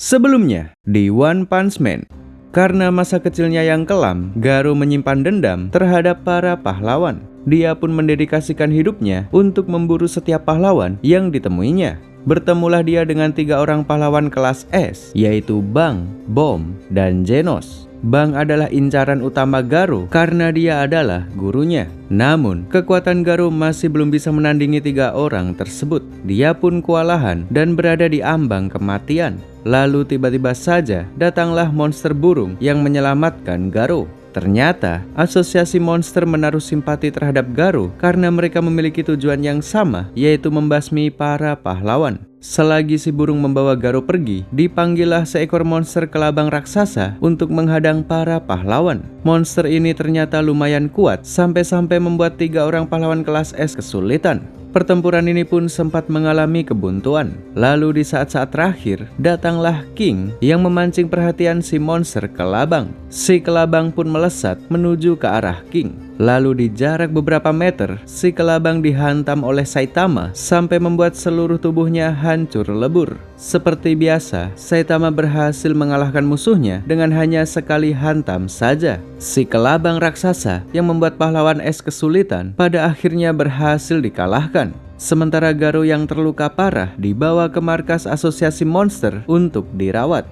Sebelumnya, di One Punch Man, karena masa kecilnya yang kelam, Garou menyimpan dendam terhadap para pahlawan. Dia pun mendedikasikan hidupnya untuk memburu setiap pahlawan yang ditemuinya. Bertemulah dia dengan 3 orang pahlawan kelas S, yaitu Bang, Bom, dan Genos. Bang adalah incaran utama Garou karena dia adalah gurunya. Namun, kekuatan Garou masih belum bisa menandingi 3 orang tersebut. Dia pun kewalahan dan berada di ambang kematian. Lalu tiba-tiba saja datanglah monster burung yang menyelamatkan Garou. Ternyata, asosiasi monster menaruh simpati terhadap Garou karena mereka memiliki tujuan yang sama, yaitu membasmi para pahlawan. Selagi si burung membawa Garou pergi, dipanggillah seekor monster kelabang raksasa untuk menghadang para pahlawan. Monster ini ternyata lumayan kuat, sampai-sampai membuat 3 orang pahlawan kelas S kesulitan. Pertempuran ini pun sempat mengalami kebuntuan. Lalu di saat-saat terakhir, datanglah King yang memancing perhatian si monster kelabang. Si kelabang pun melesat menuju ke arah King. Lalu di jarak beberapa meter, si kelabang dihantam oleh Saitama sampai membuat seluruh tubuhnya hancur lebur. Seperti biasa, Saitama berhasil mengalahkan musuhnya dengan hanya sekali hantam saja. Si kelabang raksasa yang membuat pahlawan S kesulitan pada akhirnya berhasil dikalahkan. Sementara Garou yang terluka parah dibawa ke markas asosiasi monster untuk dirawat.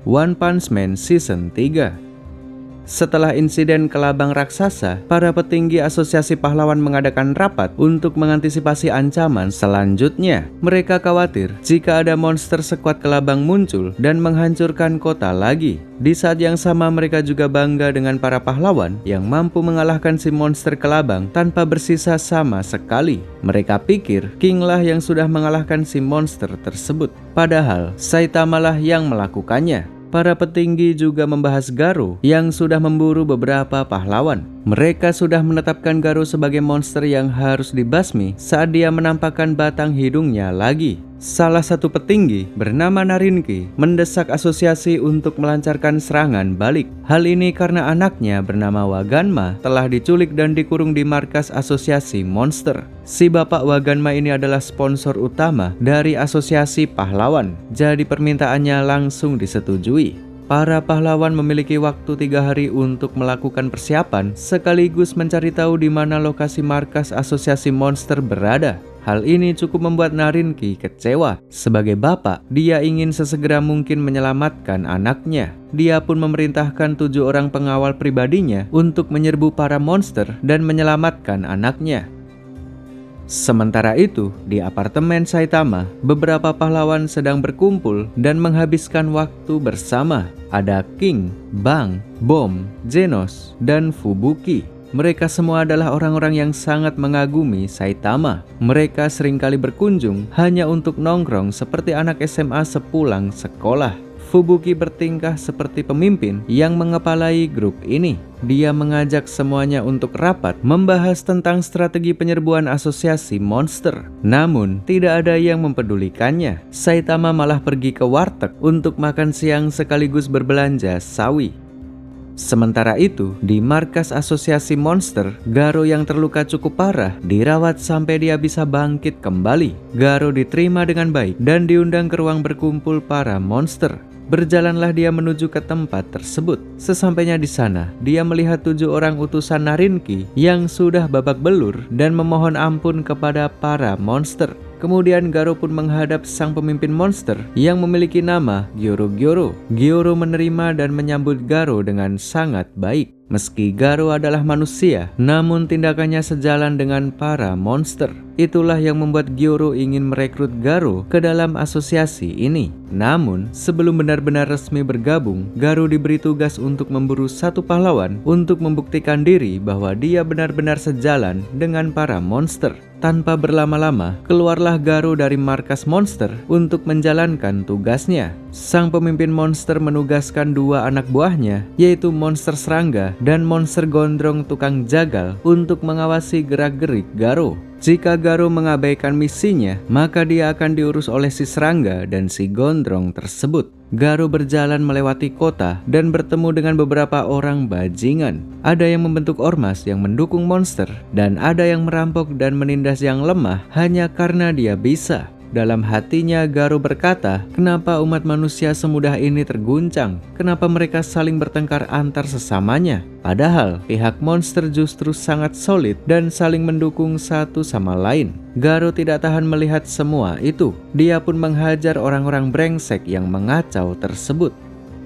One Punch Man Season 3. Setelah insiden kelabang raksasa, para petinggi asosiasi pahlawan mengadakan rapat untuk mengantisipasi ancaman selanjutnya. Mereka khawatir jika ada monster sekuat kelabang muncul dan menghancurkan kota lagi. Di saat yang sama mereka juga bangga dengan para pahlawan yang mampu mengalahkan si monster kelabang tanpa bersisa sama sekali. Mereka pikir King lah yang sudah mengalahkan si monster tersebut. Padahal Saitama lah yang melakukannya. Para petinggi juga membahas Garou yang sudah memburu beberapa pahlawan. Mereka sudah menetapkan Garou sebagai monster yang harus dibasmi saat dia menampakkan batang hidungnya lagi. Salah satu petinggi bernama Narinki mendesak asosiasi untuk melancarkan serangan balik. Hal ini karena anaknya bernama Waganma telah diculik dan dikurung di markas asosiasi monster. Si bapak Waganma ini adalah sponsor utama dari asosiasi pahlawan, jadi permintaannya langsung disetujui. Para pahlawan memiliki waktu 3 hari untuk melakukan persiapan sekaligus mencari tahu di mana lokasi markas asosiasi monster berada. Hal ini cukup membuat Narinki kecewa. Sebagai bapak, dia ingin sesegera mungkin menyelamatkan anaknya. Dia pun memerintahkan 7 orang pengawal pribadinya untuk menyerbu para monster dan menyelamatkan anaknya. Sementara itu, di apartemen Saitama, beberapa pahlawan sedang berkumpul dan menghabiskan waktu bersama. Ada King, Bang, Bom, Genos, dan Fubuki. Mereka semua adalah orang-orang yang sangat mengagumi Saitama. Mereka seringkali berkunjung hanya untuk nongkrong seperti anak SMA sepulang sekolah. Fubuki bertingkah seperti pemimpin yang mengepalai grup ini. Dia mengajak semuanya untuk rapat membahas tentang strategi penyerbuan asosiasi monster. Namun, tidak ada yang mempedulikannya. Saitama malah pergi ke warteg untuk makan siang sekaligus berbelanja sawi. Sementara itu, di markas asosiasi monster, Garou yang terluka cukup parah dirawat sampai dia bisa bangkit kembali. Garou diterima dengan baik dan diundang ke ruang berkumpul para monster. Berjalanlah dia menuju ke tempat tersebut. Sesampainya di sana, dia melihat 7 orang utusan Narinki yang sudah babak belur dan memohon ampun kepada para monster. Kemudian Garou pun menghadap sang pemimpin monster yang memiliki nama Gyoro-Gyoro. Gyoro menerima dan menyambut Garou dengan sangat baik. Meski Garou adalah manusia, namun tindakannya sejalan dengan para monster. Itulah yang membuat Gyoro ingin merekrut Garou ke dalam asosiasi ini. Namun, sebelum benar-benar resmi bergabung, Garou diberi tugas untuk memburu satu pahlawan untuk membuktikan diri bahwa dia benar-benar sejalan dengan para monster. Tanpa berlama-lama, keluarlah Garou dari markas monster untuk menjalankan tugasnya. Sang pemimpin monster menugaskan 2 anak buahnya, yaitu monster serangga dan monster gondrong tukang jagal untuk mengawasi gerak-gerik Garou. Jika Garou mengabaikan misinya, maka dia akan diurus oleh si serangga dan si gondrong tersebut. Garou berjalan melewati kota dan bertemu dengan beberapa orang bajingan. Ada yang membentuk ormas yang mendukung monster, dan ada yang merampok dan menindas yang lemah hanya karena dia bisa. Dalam hatinya Garo berkata, kenapa umat manusia semudah ini terguncang? Kenapa mereka saling bertengkar antar sesamanya? Padahal pihak monster justru sangat solid dan saling mendukung satu sama lain. Garo tidak tahan melihat semua itu. Dia pun menghajar orang-orang brengsek yang mengacau tersebut.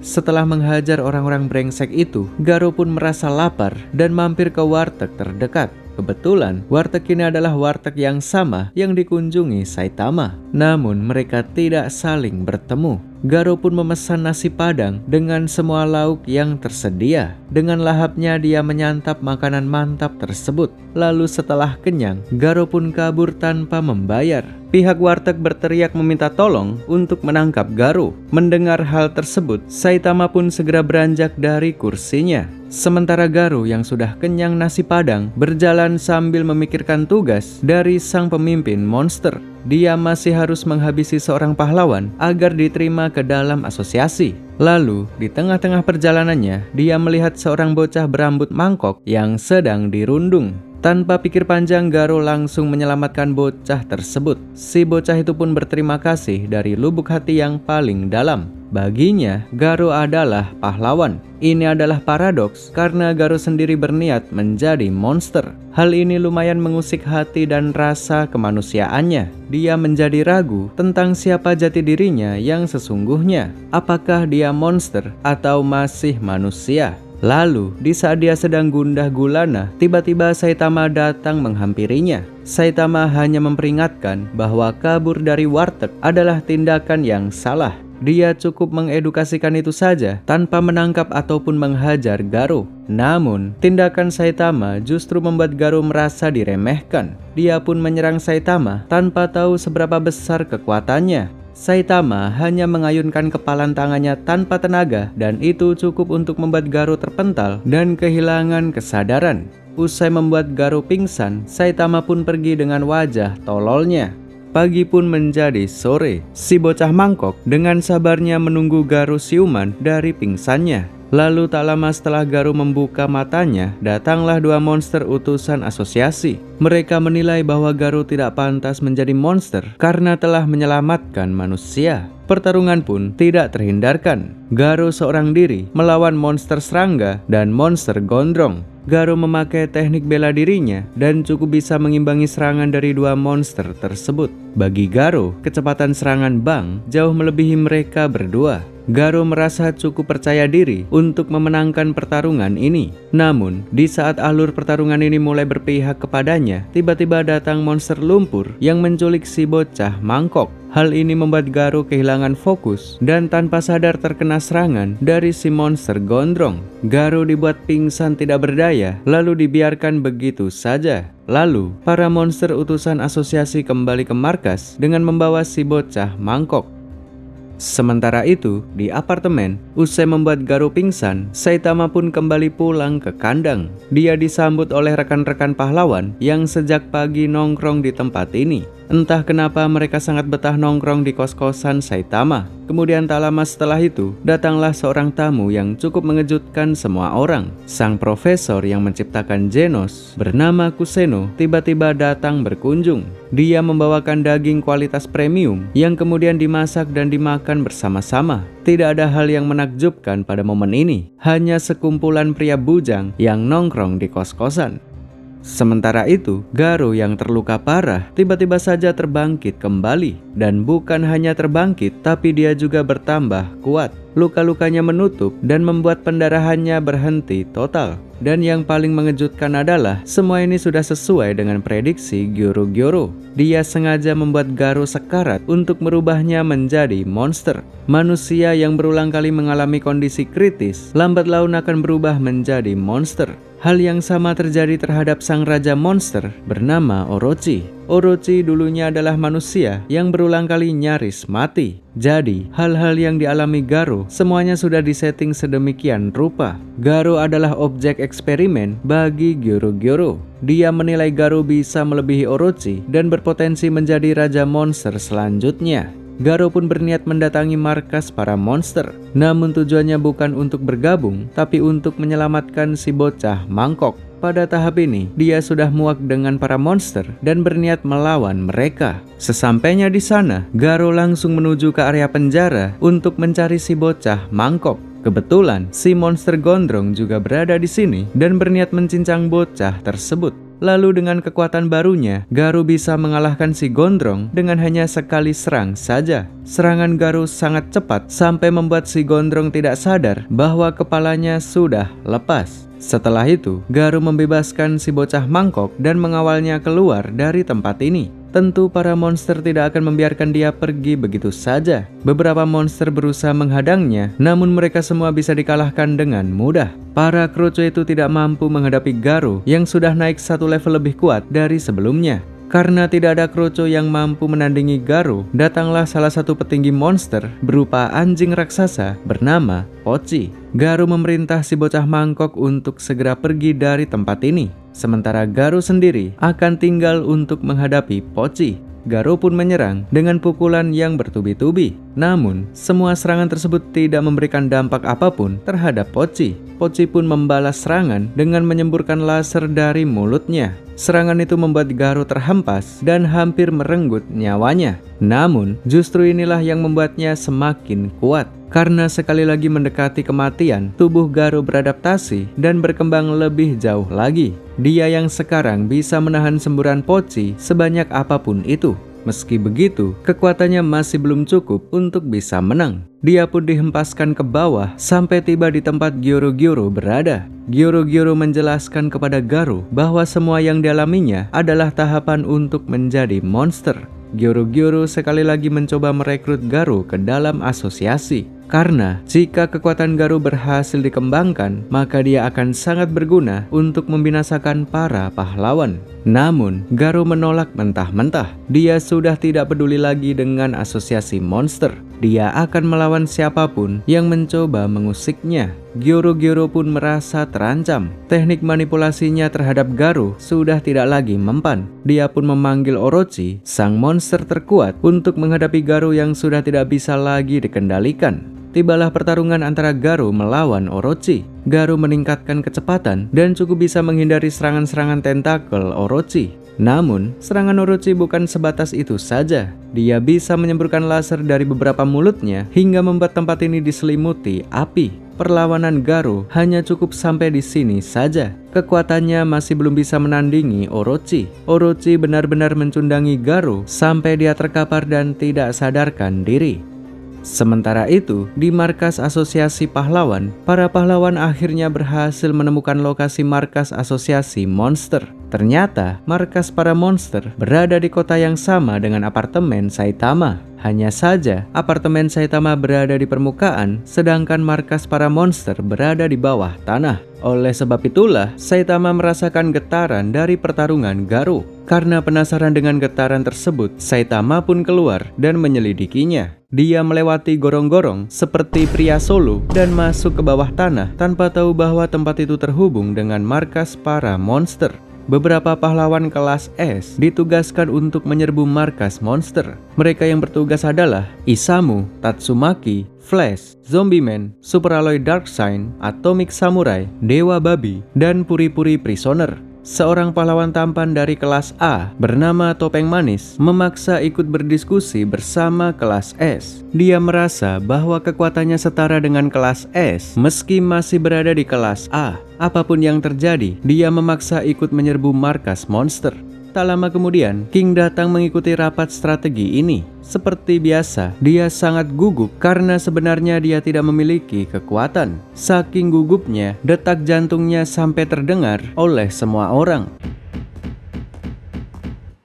Setelah menghajar orang-orang brengsek itu, Garo pun merasa lapar dan mampir ke warteg terdekat. Kebetulan, warteg ini adalah warteg yang sama yang dikunjungi Saitama. Namun, mereka tidak saling bertemu. Garo pun memesan nasi padang dengan semua lauk yang tersedia. Dengan lahapnya dia menyantap makanan mantap tersebut. Lalu setelah kenyang, Garo pun kabur tanpa membayar. Pihak warteg berteriak meminta tolong untuk menangkap Garo. Mendengar hal tersebut, Saitama pun segera beranjak dari kursinya. Sementara Garo yang sudah kenyang nasi padang berjalan sambil memikirkan tugas dari sang pemimpin monster. Dia masih harus menghabisi seorang pahlawan agar diterima ke dalam asosiasi. Lalu, di tengah-tengah perjalanannya, dia melihat seorang bocah berambut mangkok yang sedang dirundung. Tanpa pikir panjang, Garo langsung menyelamatkan bocah tersebut. Si bocah itu pun berterima kasih dari lubuk hati yang paling dalam. Baginya, Garo adalah pahlawan. Ini adalah paradoks karena Garo sendiri berniat menjadi monster. Hal ini lumayan mengusik hati dan rasa kemanusiaannya. Dia menjadi ragu tentang siapa jati dirinya yang sesungguhnya. Apakah dia monster atau masih manusia? Lalu, di saat dia sedang gundah gulana, tiba-tiba Saitama datang menghampirinya. Saitama hanya memperingatkan bahwa kabur dari warteg adalah tindakan yang salah. Dia cukup mengedukasikan itu saja tanpa menangkap ataupun menghajar Garo. Namun, tindakan Saitama justru membuat Garo merasa diremehkan. Dia pun menyerang Saitama tanpa tahu seberapa besar kekuatannya. Saitama hanya mengayunkan kepalan tangannya tanpa tenaga dan itu cukup untuk membuat Garo terpental dan kehilangan kesadaran. Usai membuat Garo pingsan, Saitama pun pergi dengan wajah tololnya. Pagi pun menjadi sore. Si bocah mangkok dengan sabarnya menunggu Garo siuman dari pingsannya. Lalu tak lama setelah Garo membuka matanya, datanglah dua monster utusan asosiasi. Mereka menilai bahwa Garo tidak pantas menjadi monster karena telah menyelamatkan manusia. Pertarungan pun tidak terhindarkan. Garo seorang diri melawan monster serangga dan monster gondrong. Garo memakai teknik bela dirinya dan cukup bisa mengimbangi serangan dari dua monster tersebut. Bagi Garo, kecepatan serangan Bang jauh melebihi mereka berdua. Garo merasa cukup percaya diri untuk memenangkan pertarungan ini. Namun, di saat alur pertarungan ini mulai berpihak kepadanya, tiba-tiba datang monster lumpur yang menculik si bocah mangkok. Hal ini membuat Garo kehilangan fokus dan tanpa sadar terkena serangan dari si monster gondrong. Garo dibuat pingsan tidak berdaya, lalu dibiarkan begitu saja. Lalu, para monster utusan asosiasi kembali ke markas dengan membawa si bocah mangkok. Sementara itu, di apartemen, usai membuat Garo pingsan, Saitama pun kembali pulang ke kandang. Dia disambut oleh rekan-rekan pahlawan yang sejak pagi nongkrong di tempat ini. Entah kenapa mereka sangat betah nongkrong di kos-kosan Saitama. Kemudian tak lama setelah itu, datanglah seorang tamu yang cukup mengejutkan semua orang. Sang profesor yang menciptakan Genos, bernama Kuseno, tiba-tiba datang berkunjung. Dia membawakan daging kualitas premium yang kemudian dimasak dan dimakan bersama-sama. Tidak ada hal yang menakjubkan pada momen ini, hanya sekumpulan pria bujang yang nongkrong di kos-kosan. Sementara itu, Garo yang terluka parah tiba-tiba saja terbangkit kembali. Dan bukan hanya terbangkit, tapi dia juga bertambah kuat. Luka-lukanya menutup dan membuat pendarahannya berhenti total. Dan yang paling mengejutkan adalah semua ini sudah sesuai dengan prediksi Gyoro-Gyoro. Dia sengaja membuat Garo sekarat untuk merubahnya menjadi monster. Manusia yang berulang kali mengalami kondisi kritis, lambat laun akan berubah menjadi monster. Hal yang sama terjadi terhadap sang raja monster bernama Orochi. Orochi dulunya adalah manusia yang berulang kali nyaris mati. Jadi, hal-hal yang dialami Garo semuanya sudah disetting sedemikian rupa. Garo adalah objek eksperimen bagi Gyoro-Gyoro. Dia menilai Garo bisa melebihi Orochi dan berpotensi menjadi raja monster selanjutnya. Garo pun berniat mendatangi markas para monster. Namun tujuannya bukan untuk bergabung, tapi untuk menyelamatkan si bocah mangkok. pada tahap ini dia sudah muak dengan para monster dan berniat melawan mereka. Sesampainya di sana, Garo langsung menuju ke area penjara untuk mencari si bocah mangkok. Kebetulan si monster gondrong juga berada di sini dan berniat mencincang bocah tersebut. Lalu dengan kekuatan barunya, Garo bisa mengalahkan si gondrong dengan hanya sekali serang saja. Serangan Garo sangat cepat sampai membuat si gondrong tidak sadar bahwa kepalanya sudah lepas. Setelah itu, Garo membebaskan si bocah mangkok dan mengawalnya keluar dari tempat ini. Tentu para monster tidak akan membiarkan dia pergi begitu saja. Beberapa monster berusaha menghadangnya, namun mereka semua bisa dikalahkan dengan mudah. Para Kroco itu tidak mampu menghadapi Garo yang sudah naik satu level lebih kuat dari sebelumnya. Karena tidak ada Kroco yang mampu menandingi Garo, datanglah salah satu petinggi monster berupa anjing raksasa bernama Pochi. Garo memerintah si bocah mangkok untuk segera pergi dari tempat ini. Sementara Garo sendiri akan tinggal untuk menghadapi Pochi. Garo pun menyerang dengan pukulan yang bertubi-tubi. Namun, semua serangan tersebut tidak memberikan dampak apapun terhadap Pochi. Pochi pun membalas serangan dengan menyemburkan laser dari mulutnya. Serangan itu membuat Garo terhempas dan hampir merenggut nyawanya. Namun, justru inilah yang membuatnya semakin kuat. Karena sekali lagi mendekati kematian, tubuh Garo beradaptasi dan berkembang lebih jauh lagi. Dia yang sekarang bisa menahan semburan Pochi sebanyak apapun itu. Meski begitu, kekuatannya masih belum cukup untuk bisa menang. Dia pun dihempaskan ke bawah sampai tiba di tempat Gyoro-Gyoro berada. Gyoro-Gyoro menjelaskan kepada Garo bahwa semua yang dialaminya adalah tahapan untuk menjadi monster. Gyoro-Gyoro sekali lagi mencoba merekrut Garo ke dalam asosiasi. Karena jika kekuatan Garo berhasil dikembangkan, maka dia akan sangat berguna untuk membinasakan para pahlawan. Namun, Garo menolak mentah-mentah. Dia sudah tidak peduli lagi dengan asosiasi monster. Dia akan melawan siapapun yang mencoba mengusiknya. Gyoro-Gyoro pun merasa terancam. Teknik manipulasinya terhadap Garo sudah tidak lagi mempan. Dia pun memanggil Orochi, sang monster terkuat, untuk menghadapi Garo yang sudah tidak bisa lagi dikendalikan. Tibalah pertarungan antara Garo melawan Orochi. Garo meningkatkan kecepatan dan cukup bisa menghindari serangan-serangan tentakel Orochi. Namun, serangan Orochi bukan sebatas itu saja. Dia bisa menyemburkan laser dari beberapa mulutnya hingga membuat tempat ini diselimuti api. Perlawanan Garo hanya cukup sampai di sini saja. Kekuatannya masih belum bisa menandingi Orochi. Orochi benar-benar mencundangi Garo sampai dia terkapar dan tidak sadarkan diri. Sementara itu, di markas asosiasi pahlawan, para pahlawan akhirnya berhasil menemukan lokasi markas asosiasi monster. Ternyata, markas para monster berada di kota yang sama dengan apartemen Saitama. Hanya saja, apartemen Saitama berada di permukaan, sedangkan markas para monster berada di bawah tanah. Oleh sebab itulah, Saitama merasakan getaran dari pertarungan Garo. Karena penasaran dengan getaran tersebut, Saitama pun keluar dan menyelidikinya. Dia melewati gorong-gorong seperti pria solo dan masuk ke bawah tanah tanpa tahu bahwa tempat itu terhubung dengan markas para monster. Beberapa pahlawan kelas S ditugaskan untuk menyerbu markas monster. Mereka yang bertugas adalah Isamu, Tatsumaki, Flash, Zombie Man, Super Alloy Darkseid, Atomic Samurai, Dewa Babi, dan Puri-Puri Prisoner. Seorang pahlawan tampan dari kelas A bernama Topeng Manis memaksa ikut berdiskusi bersama kelas S. Dia merasa bahwa kekuatannya setara dengan kelas S meski masih berada di kelas A. Apapun yang terjadi, dia memaksa ikut menyerbu markas monster. Tak lama kemudian, King datang mengikuti rapat strategi ini. Seperti biasa, dia sangat gugup karena sebenarnya dia tidak memiliki kekuatan. Saking gugupnya, detak jantungnya sampai terdengar oleh semua orang.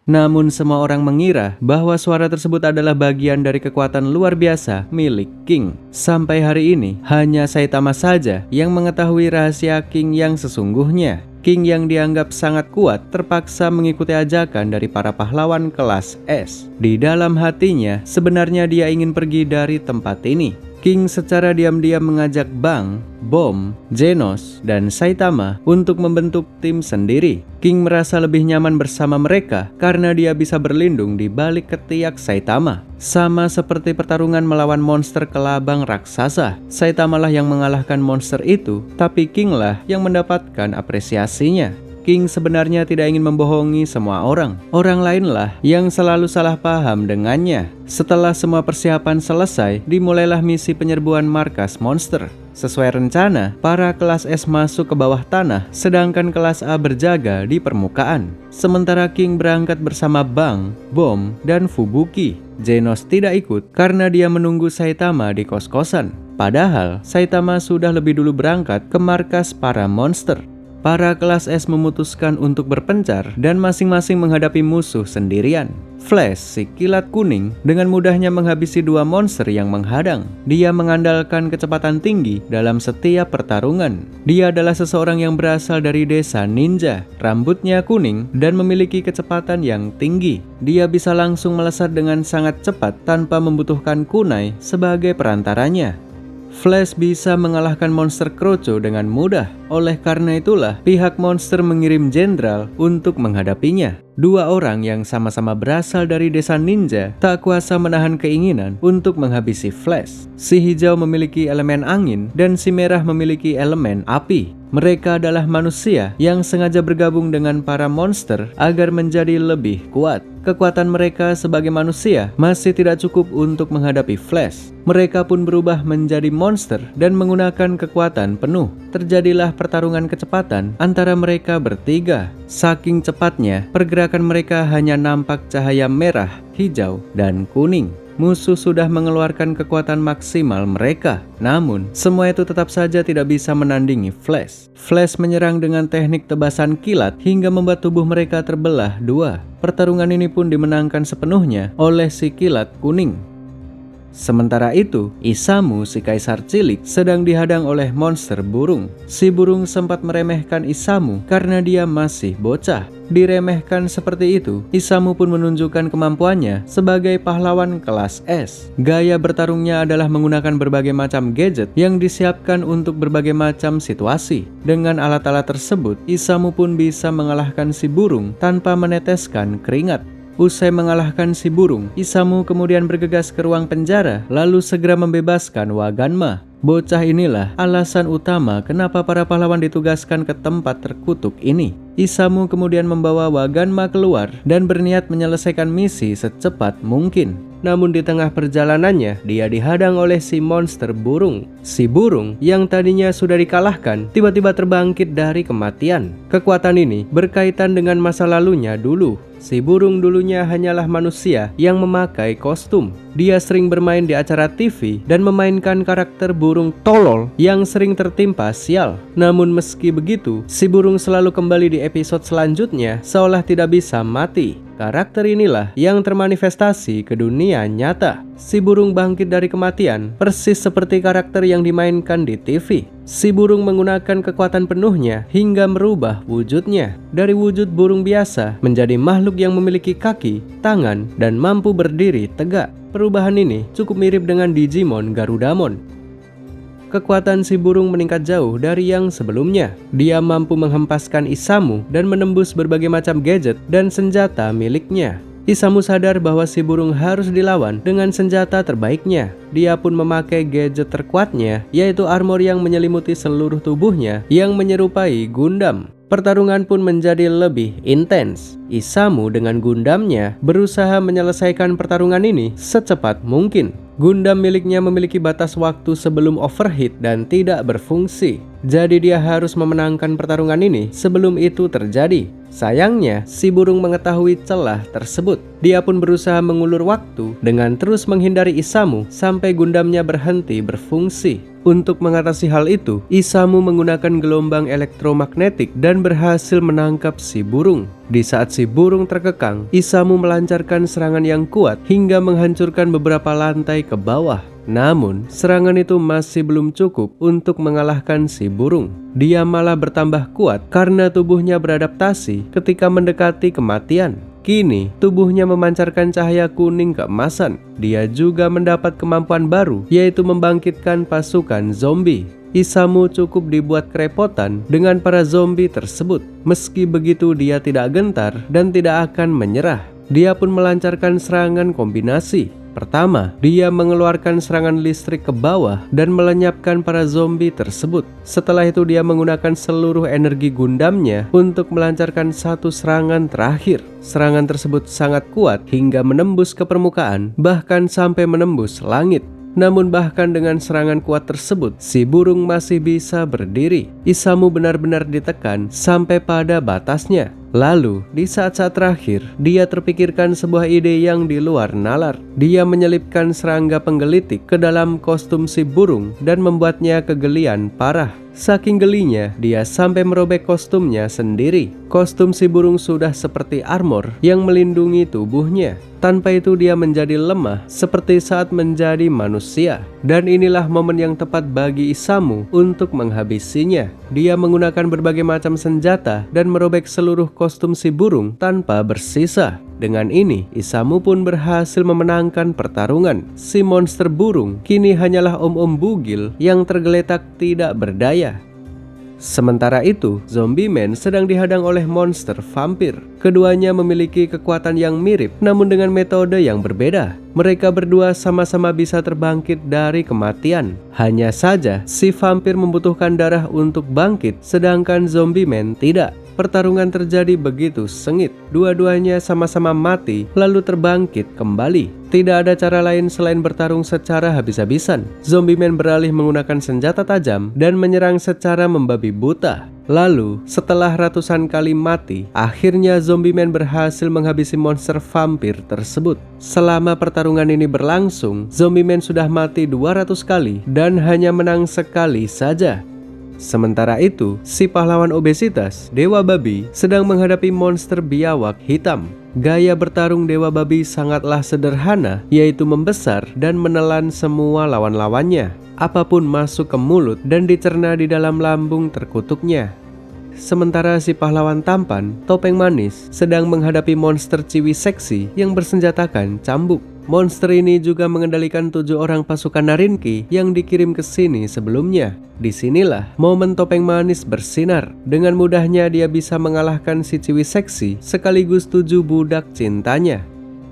Namun semua orang mengira bahwa suara tersebut adalah bagian dari kekuatan luar biasa milik King. Sampai hari ini, hanya Saitama saja yang mengetahui rahasia King yang sesungguhnya. King yang dianggap sangat kuat terpaksa mengikuti ajakan dari para pahlawan kelas S. Di dalam hatinya, sebenarnya dia ingin pergi dari tempat ini. King secara diam-diam mengajak Bang, Bom, Genos, dan Saitama untuk membentuk tim sendiri. King merasa lebih nyaman bersama mereka karena dia bisa berlindung di balik ketiak Saitama. Sama seperti pertarungan melawan monster kelabang raksasa, Saitama lah yang mengalahkan monster itu, tapi King lah yang mendapatkan apresiasinya. King sebenarnya tidak ingin membohongi semua orang. Orang lainlah yang selalu salah paham dengannya. Setelah semua persiapan selesai, dimulailah misi penyerbuan markas monster. Sesuai rencana, para kelas S masuk ke bawah tanah, sedangkan kelas A berjaga di permukaan. Sementara King berangkat bersama Bang, Bom, dan Fubuki. Genos tidak ikut karena dia menunggu Saitama di kos-kosan. Padahal, Saitama sudah lebih dulu berangkat ke markas para monster. Para kelas S memutuskan untuk berpencar dan masing-masing menghadapi musuh sendirian. Flash, si kilat kuning, dengan mudahnya menghabisi dua monster yang menghadang. Dia mengandalkan kecepatan tinggi dalam setiap pertarungan. Dia adalah seseorang yang berasal dari desa ninja, rambutnya kuning, dan memiliki kecepatan yang tinggi. Dia bisa langsung melesat dengan sangat cepat tanpa membutuhkan kunai sebagai perantaranya. Flash bisa mengalahkan monster Kroco dengan mudah. Oleh karena itulah, pihak monster mengirim jenderal untuk menghadapinya. Dua orang yang sama-sama berasal dari desa ninja tak kuasa menahan keinginan untuk menghabisi Flash. Si hijau memiliki elemen angin dan si merah memiliki elemen api. Mereka adalah manusia yang sengaja bergabung dengan para monster agar menjadi lebih kuat. Kekuatan mereka sebagai manusia masih tidak cukup untuk menghadapi Flash. Mereka pun berubah menjadi monster dan menggunakan kekuatan penuh. Terjadilah pertarungan kecepatan antara mereka bertiga. Saking cepatnya, pergerakan mereka hanya nampak cahaya merah, hijau, dan kuning. Musuh sudah mengeluarkan kekuatan maksimal mereka. Namun, semua itu tetap saja tidak bisa menandingi Flash. Flash menyerang dengan teknik tebasan kilat hingga membuat tubuh mereka terbelah dua. Pertarungan ini pun dimenangkan sepenuhnya oleh si kilat kuning. Sementara itu, Isamu, si kaisar cilik, sedang dihadang oleh monster burung. Si burung sempat meremehkan Isamu karena dia masih bocah. Diremehkan seperti itu, Isamu pun menunjukkan kemampuannya sebagai pahlawan kelas S. Gaya bertarungnya adalah menggunakan berbagai macam gadget yang disiapkan untuk berbagai macam situasi. Dengan alat-alat tersebut, Isamu pun bisa mengalahkan si burung tanpa meneteskan keringat. Usai mengalahkan si burung, Isamu kemudian bergegas ke ruang penjara, lalu segera membebaskan Waganma. Bocah inilah alasan utama kenapa para pahlawan ditugaskan ke tempat terkutuk ini. Isamu kemudian membawa Waganma keluar dan berniat menyelesaikan misi secepat mungkin. Namun di tengah perjalanannya, dia dihadang oleh si monster burung. Si burung yang tadinya sudah dikalahkan, tiba-tiba terbangkit dari kematian. Kekuatan ini berkaitan dengan masa lalunya dulu. Si burung dulunya hanyalah manusia yang memakai kostum. Dia sering bermain di acara TV dan memainkan karakter burung tolol yang sering tertimpa sial. Namun meski begitu, si burung selalu kembali di episode selanjutnya seolah tidak bisa mati. Karakter inilah yang termanifestasi ke dunia nyata. Si burung bangkit dari kematian, persis seperti karakter yang dimainkan di TV. Si burung menggunakan kekuatan penuhnya hingga merubah wujudnya. Dari wujud burung biasa menjadi makhluk yang memiliki kaki, tangan, dan mampu berdiri tegak. Perubahan ini cukup mirip dengan Digimon Garudamon. Kekuatan si burung meningkat jauh dari yang sebelumnya. Dia mampu menghempaskan Isamu dan menembus berbagai macam gadget dan senjata miliknya. Isamu sadar bahwa si burung harus dilawan dengan senjata terbaiknya. Dia pun memakai gadget terkuatnya, yaitu armor yang menyelimuti seluruh tubuhnya yang menyerupai Gundam. Pertarungan pun menjadi lebih intens. Isamu dengan Gundamnya berusaha menyelesaikan pertarungan ini secepat mungkin. Gundam miliknya memiliki batas waktu sebelum overheat dan tidak berfungsi. Jadi dia harus memenangkan pertarungan ini sebelum itu terjadi. Sayangnya, si burung mengetahui celah tersebut. Dia pun berusaha mengulur waktu dengan terus menghindari Isamu sampai Gundamnya berhenti berfungsi. Untuk mengatasi hal itu, Isamu menggunakan gelombang elektromagnetik dan berhasil menangkap si burung. Di saat si burung terkekang, Isamu melancarkan serangan yang kuat hingga menghancurkan beberapa lantai ke bawah. Namun, serangan itu masih belum cukup untuk mengalahkan si burung. Dia malah bertambah kuat karena tubuhnya beradaptasi ketika mendekati kematian. Kini, tubuhnya memancarkan cahaya kuning keemasan. Dia juga mendapat kemampuan baru, yaitu membangkitkan pasukan zombie. Isamu cukup dibuat kerepotan dengan para zombie tersebut. Meski begitu, dia tidak gentar dan tidak akan menyerah. Dia pun melancarkan serangan kombinasi. Pertama, dia mengeluarkan serangan listrik ke bawah dan melenyapkan para zombie tersebut. Setelah itu dia menggunakan seluruh energi Gundamnya untuk melancarkan satu serangan terakhir. Serangan tersebut sangat kuat hingga menembus ke permukaan, bahkan sampai menembus langit. Namun bahkan dengan serangan kuat tersebut, si burung masih bisa berdiri. Isamu benar-benar ditekan sampai pada batasnya. Lalu, di saat-saat terakhir, dia terpikirkan sebuah ide yang di luar nalar. Dia menyelipkan serangga penggelitik ke dalam kostum si burung dan membuatnya kegelian parah. Saking gelinya, dia sampai merobek kostumnya sendiri. Kostum si burung sudah seperti armor yang melindungi tubuhnya. Tanpa itu dia menjadi lemah seperti saat menjadi manusia. Dan inilah momen yang tepat bagi Isamu untuk menghabisinya. Dia menggunakan berbagai macam senjata dan merobek seluruh kostum si burung tanpa bersisa. Dengan ini, Isamu pun berhasil memenangkan pertarungan. Si monster burung kini hanyalah om-om bugil yang tergeletak tidak berdaya. Sementara itu, Zombie Man sedang dihadang oleh monster vampir. Keduanya memiliki kekuatan yang mirip, namun dengan metode yang berbeda. Mereka berdua sama-sama bisa terbangkit dari kematian. Hanya saja, si vampir membutuhkan darah untuk bangkit, sedangkan Zombie Man tidak. Pertarungan terjadi begitu sengit. Dua-duanya sama-sama mati, lalu terbangkit kembali. Tidak ada cara lain selain bertarung secara habis-habisan. Zombie Man beralih menggunakan senjata tajam dan menyerang secara membabi buta. Lalu, setelah ratusan kali mati, akhirnya Zombie Man berhasil menghabisi monster vampir tersebut. Selama pertarungan ini berlangsung, Zombie Man sudah mati 200 kali dan hanya menang sekali saja. Sementara itu, si pahlawan obesitas, Dewa Babi, sedang menghadapi monster biawak hitam. Gaya bertarung Dewa Babi sangatlah sederhana, yaitu membesar dan menelan semua lawan-lawannya. Apapun masuk ke mulut dan dicerna di dalam lambung terkutuknya. Sementara si pahlawan tampan, Topeng Manis, sedang menghadapi monster ciwi seksi yang bersenjatakan cambuk. Monster ini juga mengendalikan 7 orang pasukan Narinki yang dikirim ke sini sebelumnya. Disinilah momen Topeng Manis bersinar. Dengan mudahnya dia bisa mengalahkan si ciwi seksi sekaligus 7 budak cintanya.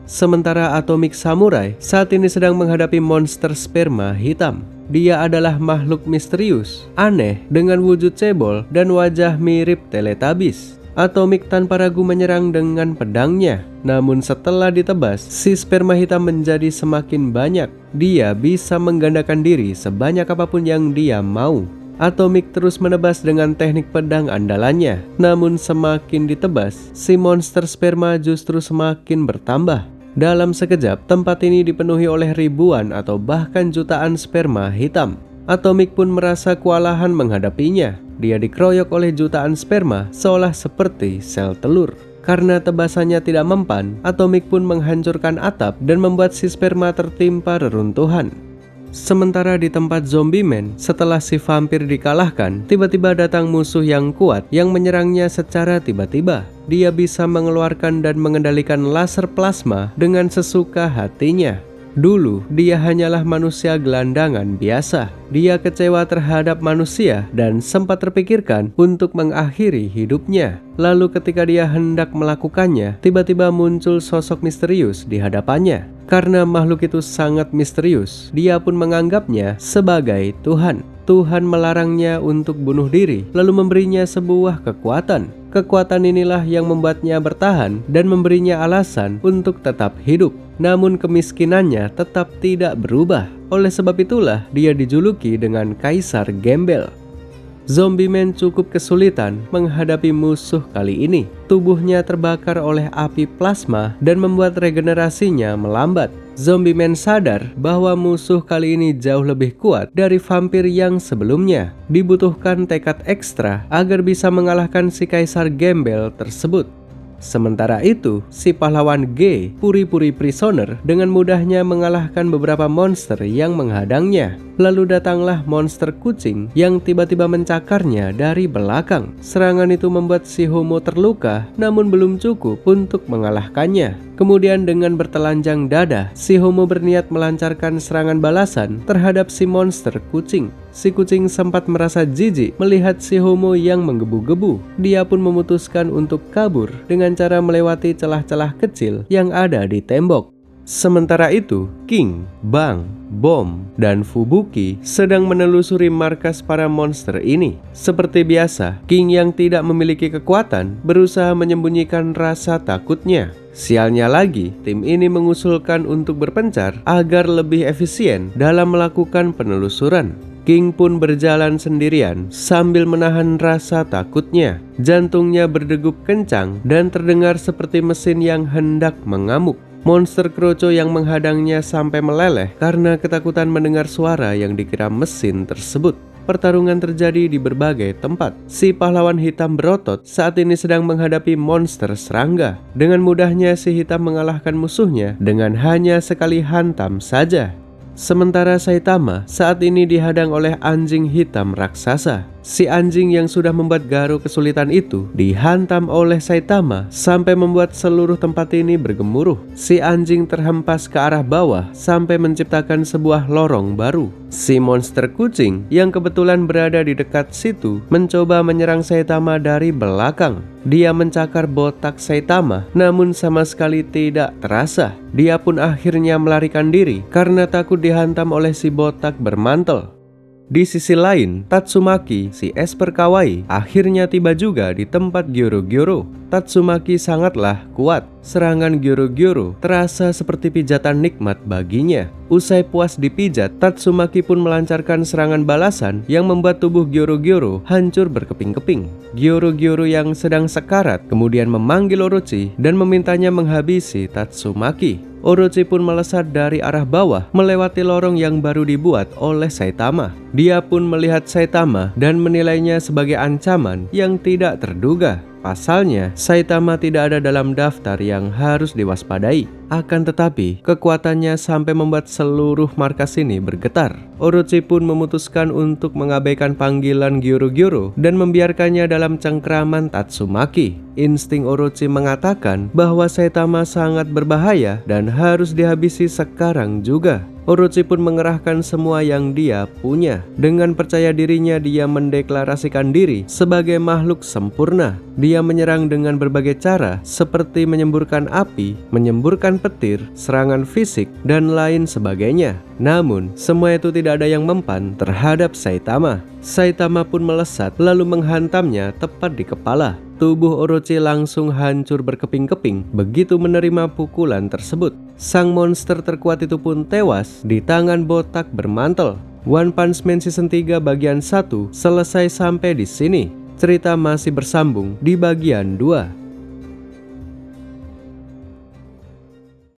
Sementara Atomic Samurai saat ini sedang menghadapi monster sperma hitam. Dia adalah makhluk misterius, aneh dengan wujud cebol dan wajah mirip Teletubbies. Atomic tanpa ragu menyerang dengan pedangnya. Namun setelah ditebas, si sperma hitam menjadi semakin banyak. Dia bisa menggandakan diri sebanyak apapun yang dia mau. Atomic terus menebas dengan teknik pedang andalannya. Namun semakin ditebas, si monster sperma justru semakin bertambah. Dalam sekejap, tempat ini dipenuhi oleh ribuan atau bahkan jutaan sperma hitam. Atomic pun merasa kewalahan menghadapinya. Dia dikeroyok oleh jutaan sperma seolah seperti sel telur. Karena tebasannya tidak mempan, Atomic pun menghancurkan atap dan membuat si sperma tertimpa reruntuhan. Sementara di tempat Zombie Man, setelah si vampir dikalahkan, tiba-tiba datang musuh yang kuat yang menyerangnya secara tiba-tiba. Dia bisa mengeluarkan dan mengendalikan laser plasma dengan sesuka hatinya. Dulu, dia hanyalah manusia gelandangan biasa. Dia kecewa terhadap manusia dan sempat terpikirkan untuk mengakhiri hidupnya. Lalu ketika dia hendak melakukannya, tiba-tiba muncul sosok misterius di hadapannya. Karena makhluk itu sangat misterius, dia pun menganggapnya sebagai Tuhan. Tuhan melarangnya untuk bunuh diri, lalu memberinya sebuah kekuatan. Kekuatan inilah yang membuatnya bertahan dan memberinya alasan untuk tetap hidup. Namun kemiskinannya tetap tidak berubah. Oleh sebab itulah dia dijuluki dengan Kaisar Gembel. Zombie Man cukup kesulitan menghadapi musuh kali ini. Tubuhnya terbakar oleh api plasma dan membuat regenerasinya melambat. Zombie Man sadar bahwa musuh kali ini jauh lebih kuat dari vampir yang sebelumnya. Dibutuhkan tekad ekstra agar bisa mengalahkan si Kaisar Gembel tersebut. Sementara itu, si pahlawan G, Puri-Puri Prisoner, dengan mudahnya mengalahkan beberapa monster yang menghadangnya. Lalu datanglah monster kucing yang tiba-tiba mencakarnya dari belakang. Serangan itu membuat si Homo terluka, namun belum cukup untuk mengalahkannya. Kemudian dengan bertelanjang dada, si Homo berniat melancarkan serangan balasan terhadap si monster kucing. Si kucing sempat merasa jijik melihat si Homo yang menggebu-gebu. Dia pun memutuskan untuk kabur dengan cara melewati celah-celah kecil yang ada di tembok. Sementara itu, King, Bang, Bom, dan Fubuki sedang menelusuri markas para monster ini. Seperti biasa, King yang tidak memiliki kekuatan berusaha menyembunyikan rasa takutnya. Sialnya lagi, tim ini mengusulkan untuk berpencar agar lebih efisien dalam melakukan penelusuran. King pun berjalan sendirian sambil menahan rasa takutnya. Jantungnya berdegup kencang dan terdengar seperti mesin yang hendak mengamuk. Monster kroco yang menghadangnya sampai meleleh karena ketakutan mendengar suara yang dikira mesin tersebut. Pertarungan terjadi di berbagai tempat. Si pahlawan hitam berotot saat ini sedang menghadapi monster serangga. Dengan mudahnya si hitam mengalahkan musuhnya dengan hanya sekali hantam saja. Sementara Saitama saat ini dihadang oleh anjing hitam raksasa. Si anjing yang sudah membuat Garo kesulitan itu dihantam oleh Saitama sampai membuat seluruh tempat ini bergemuruh. Si anjing terhempas ke arah bawah sampai menciptakan sebuah lorong baru. Si monster kucing yang kebetulan berada di dekat situ mencoba menyerang Saitama dari belakang. Dia mencakar botak Saitama namun sama sekali tidak terasa. Dia pun akhirnya melarikan diri karena takut dihantam oleh si botak bermantel. Di sisi lain, Tatsumaki, si Esper kawaii, akhirnya tiba juga di tempat Gyoro-Gyoro. Tatsumaki sangatlah kuat. Serangan Gyoro-Gyoro terasa seperti pijatan nikmat baginya. Usai puas dipijat, Tatsumaki pun melancarkan serangan balasan yang membuat tubuh Gyoro-Gyoro hancur berkeping-keping. Gyoro-Gyoro yang sedang sekarat kemudian memanggil Orochi dan memintanya menghabisi Tatsumaki. Orochi pun melesat dari arah bawah melewati lorong yang baru dibuat oleh Saitama. Dia pun melihat Saitama dan menilainya sebagai ancaman yang tidak terduga. Pasalnya, Saitama tidak ada dalam daftar yang harus diwaspadai. Akan tetapi, kekuatannya sampai membuat seluruh markas ini bergetar. Orochi pun memutuskan untuk mengabaikan panggilan Gyoro-Gyoro dan membiarkannya dalam cengkraman Tatsumaki. Insting Orochi mengatakan bahwa Saitama sangat berbahaya dan harus dihabisi sekarang juga. Orochi pun mengerahkan semua yang dia punya. Dengan percaya dirinya dia mendeklarasikan diri sebagai makhluk sempurna. Dia menyerang dengan berbagai cara seperti menyemburkan api, menyemburkan petir, serangan fisik, dan lain sebagainya. Namun, semua itu tidak ada yang mempan terhadap Saitama. Saitama pun melesat lalu menghantamnya tepat di kepala. Tubuh Orochi langsung hancur berkeping-keping begitu menerima pukulan tersebut. Sang monster terkuat itu pun tewas di tangan botak bermantel. One Punch Man Season 3 bagian 1 selesai sampai di sini. Cerita masih bersambung di bagian 2.